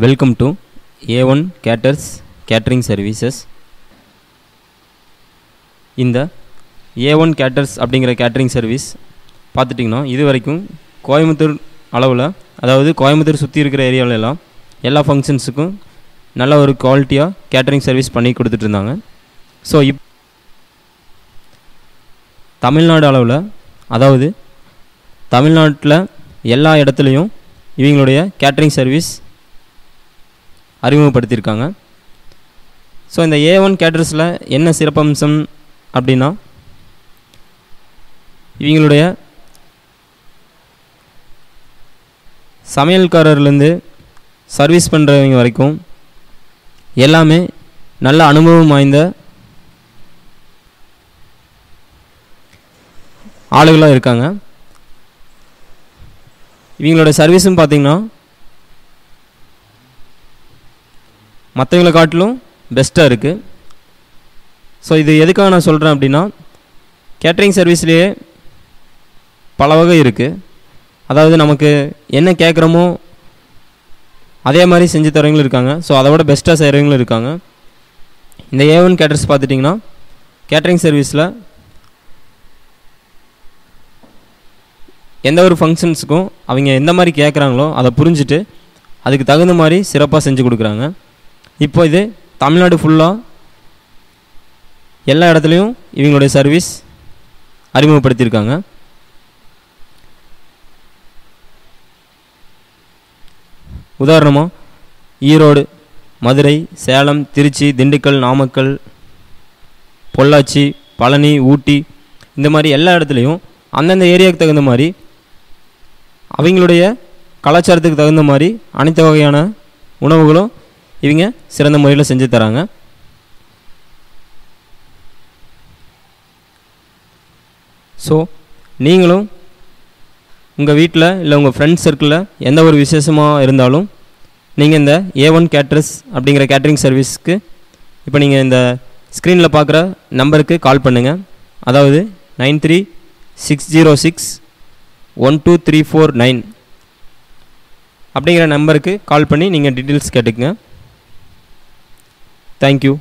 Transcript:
Welcome to A1 Caters Catering Services. இந்த A1 Caters அப்படிங்கிற catering service பார்த்துட்டிங்கன்னா இது வரைக்கும் கோயம்புத்தூர் அளவில், அதாவது கோயம்புத்தூர் சுற்றி இருக்கிற ஏரியாவிலலாம் எல்லா ஃபங்க்ஷன்ஸுக்கும் நல்ல ஒரு குவாலிட்டியாக கேட்டரிங் சர்வீஸ் பண்ணி கொடுத்துட்ருந்தாங்க. ஸோ தமிழ்நாடு அளவில், அதாவது தமிழ்நாட்டில் எல்லா இடத்துலையும் இவங்களுடைய கேட்டரிங் சர்வீஸ் அறிமுகப்படுத்தியிருக்காங்க. ஸோ இந்த A1 கேட்டர்ஸில் என்ன சிறப்பம்சம் அப்படின்னா, இவங்களுடைய சமையல்காரர்லேருந்து சர்வீஸ் பண்ணுறவங்க வரைக்கும் எல்லாமே நல்ல அனுபவம் வாய்ந்த ஆளுகளாக இருக்காங்க. இவங்களோட சர்வீஸும் பார்த்திங்கன்னா மற்றவங்களை காட்டிலும் பெஸ்ட்டாக இருக்குது. ஸோ இது எதுக்காக நான் சொல்கிறேன் அப்படின்னா, கேட்டரிங் சர்வீஸ்லேயே பல வகை இருக்குது. அதாவது நமக்கு என்ன கேட்குறோமோ அதே மாதிரி செஞ்சு தரவங்களும் இருக்காங்க. ஸோ அதை விட பெஸ்ட்டாக செய்கிறவங்களும் இருக்காங்க. இந்த A1 கேட்டர்ஸ் பார்த்துட்டிங்கன்னா கேட்டரிங் சர்வீஸில் எந்த ஒரு ஃபங்க்ஷன்ஸுக்கும் அவங்க எந்த மாதிரி கேட்குறாங்களோ அதை புரிஞ்சுட்டு அதுக்கு தகுந்த மாதிரி சிறப்பாக செஞ்சு கொடுக்குறாங்க. இப்போ இது தமிழ்நாடு ஃபுல்லாக எல்லா இடத்துலையும் இவங்களுடைய சர்வீஸ் அறிமுகப்படுத்தியிருக்காங்க. உதாரணமாக ஈரோடு, மதுரை, சேலம், திருச்சி, திண்டுக்கல், நாமக்கல், பொள்ளாச்சி, பழனி, ஊட்டி, இந்த மாதிரி எல்லா இடத்துலையும் அந்தந்த ஏரியாவுக்கு தகுந்த மாதிரி அவங்களுடைய கலாச்சாரத்துக்கு தகுந்த மாதிரி அனைத்து வகையான உணவுகளும் இவங்க சிறந்த முறையில் செஞ்சு தராங்க. ஸோ நீங்களும் உங்கள் வீட்டில் இல்லை உங்கள் ஃப்ரெண்ட்ஸ் சர்க்கிளில் எந்த ஒரு விசேஷமாக இருந்தாலும் நீங்கள் இந்த A1 கேட்டர்ஸ் அப்படிங்கிற கேட்டரிங் சர்வீஸ்க்கு இப்போ நீங்கள் இந்த ஸ்க்ரீனில் பார்க்குற நம்பருக்கு கால் பண்ணுங்கள். அதாவது 9360612349 அப்படிங்கிற நம்பருக்கு கால் பண்ணி நீங்கள் டீட்டெயில்ஸ் கேட்டுக்குங்க. தேங்க்யூ.